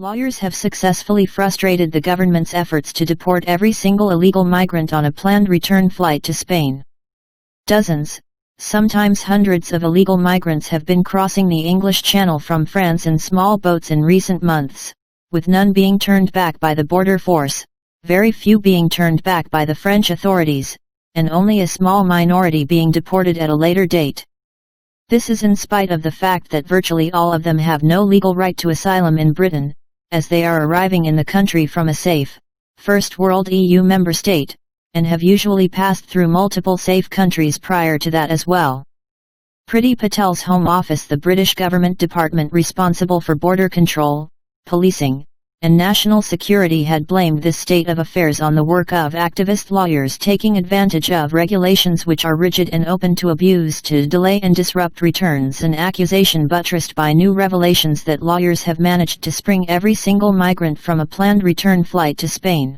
Lawyers have successfully frustrated the government's efforts to deport every single illegal migrant on a planned return flight to Spain. Dozens, sometimes hundreds of illegal migrants have been crossing the English Channel from France in small boats in recent months, with none being turned back by the border force, very few being turned back by the French authorities, and only a small minority being deported at a later date. This is in spite of the fact that virtually all of them have no legal right to asylum in Britain, as they are arriving in the country from a safe, first world EU member state, and have usually passed through multiple safe countries prior to that as well. Priti Patel's Home Office, the British government department responsible for border control, policing, and national security, had blamed this state of affairs on the work of activist lawyers taking advantage of regulations which are rigid and open to abuse to delay and disrupt returns, an accusation buttressed by new revelations that lawyers have managed to spring every single migrant from a planned return flight to Spain.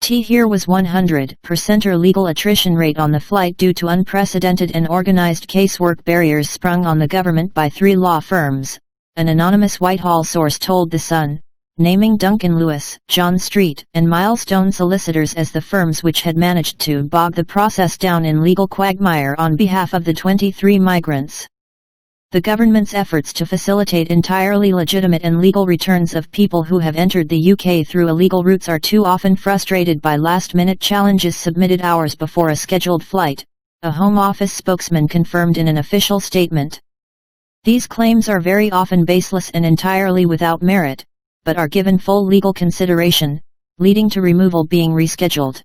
Here was 100% legal attrition rate on the flight due to unprecedented and organized casework barriers sprung on the government by 3 law firms, an anonymous Whitehall source told The Sun, naming Duncan Lewis, John Street, and Milestone solicitors as the firms which had managed to bog the process down in legal quagmire on behalf of the 23 migrants. The government's efforts to facilitate entirely legitimate and legal returns of people who have entered the UK through illegal routes are too often frustrated by last-minute challenges submitted hours before a scheduled flight, a Home Office spokesman confirmed in an official statement. These claims are very often baseless and entirely without merit, but are given full legal consideration, leading to removal being rescheduled.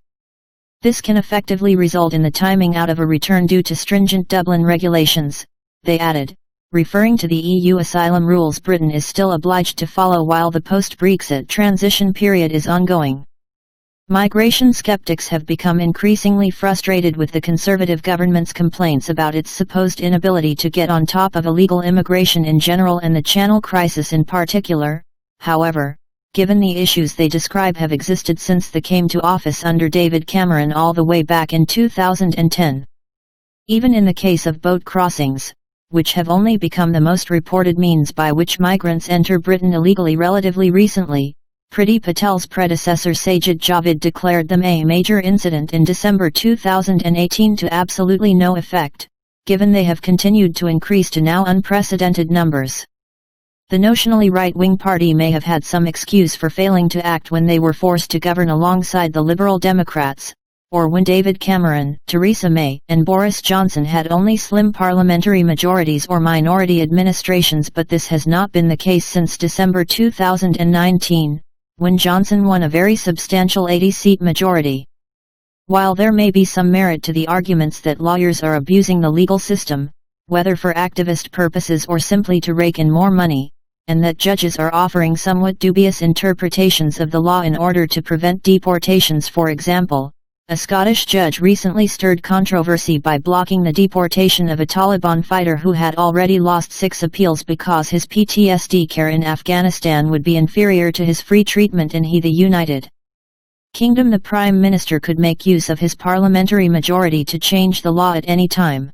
This can effectively result in the timing out of a return due to stringent Dublin regulations, they added, referring to the EU asylum rules Britain is still obliged to follow while the post-Brexit transition period is ongoing. Migration skeptics have become increasingly frustrated with the Conservative government's complaints about its supposed inability to get on top of illegal immigration in general and the Channel crisis in particular. However, given the issues they describe have existed since they came to office under David Cameron all the way back in 2010. Even in the case of boat crossings, which have only become the most reported means by which migrants enter Britain illegally relatively recently, Priti Patel's predecessor Sajid Javid declared them a major incident in December 2018 to absolutely no effect, given they have continued to increase to now unprecedented numbers. The notionally right-wing party may have had some excuse for failing to act when they were forced to govern alongside the Liberal Democrats, or when David Cameron, Theresa May, and Boris Johnson had only slim parliamentary majorities or minority administrations, but this has not been the case since December 2019, when Johnson won a very substantial 80-seat majority. While there may be some merit to the arguments that lawyers are abusing the legal system, whether for activist purposes or simply to rake in more money, and that judges are offering somewhat dubious interpretations of the law in order to prevent deportations, for example, a Scottish judge recently stirred controversy by blocking the deportation of a Taliban fighter who had already lost 6 appeals because his PTSD care in Afghanistan would be inferior to his free treatment in the United Kingdom. The Prime Minister could make use of his parliamentary majority to change the law at any time.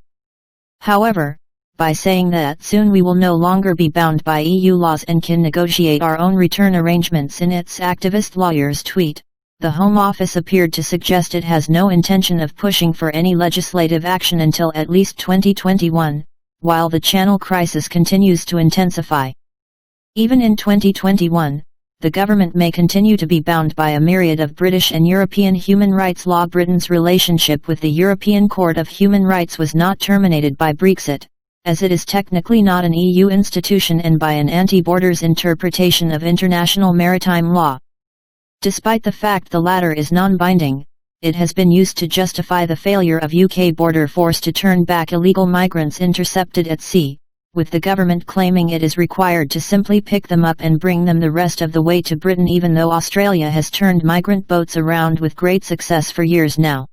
However, by saying that soon we will no longer be bound by EU laws and can negotiate our own return arrangements in its activist lawyers' tweet, the Home Office appeared to suggest it has no intention of pushing for any legislative action until at least 2021, while the Channel crisis continues to intensify. Even in 2021, the government may continue to be bound by a myriad of British and European human rights law. Britain's relationship with the European Court of Human Rights was not terminated by Brexit, as it is technically not an EU institution, and by an anti-borders interpretation of international maritime law. Despite the fact the latter is non-binding, it has been used to justify the failure of UK border force to turn back illegal migrants intercepted at sea, with the government claiming it is required to simply pick them up and bring them the rest of the way to Britain, even though Australia has turned migrant boats around with great success for years now.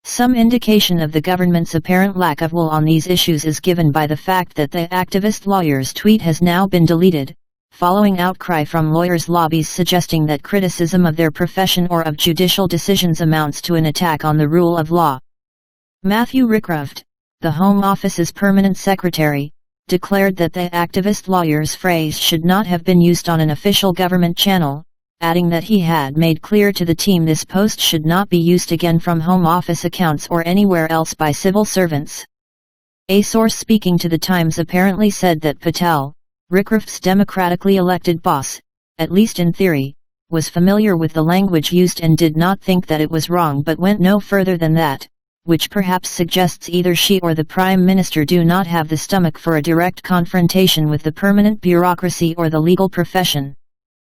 Some indication of the government's apparent lack of will on these issues is given by the fact that the activist lawyer's tweet has now been deleted, following outcry from lawyers' lobbies suggesting that criticism of their profession or of judicial decisions amounts to an attack on the rule of law. Matthew Rycroft, the Home Office's permanent secretary, declared that the activist lawyer's phrase should not have been used on an official government channel, adding that he had made clear to the team this post should not be used again from Home Office accounts or anywhere else by civil servants. A source speaking to the Times apparently said that Patel, Rickraft's democratically elected boss, at least in theory, was familiar with the language used and did not think that it was wrong but went no further than that, which perhaps suggests either she or the Prime Minister do not have the stomach for a direct confrontation with the permanent bureaucracy or the legal profession.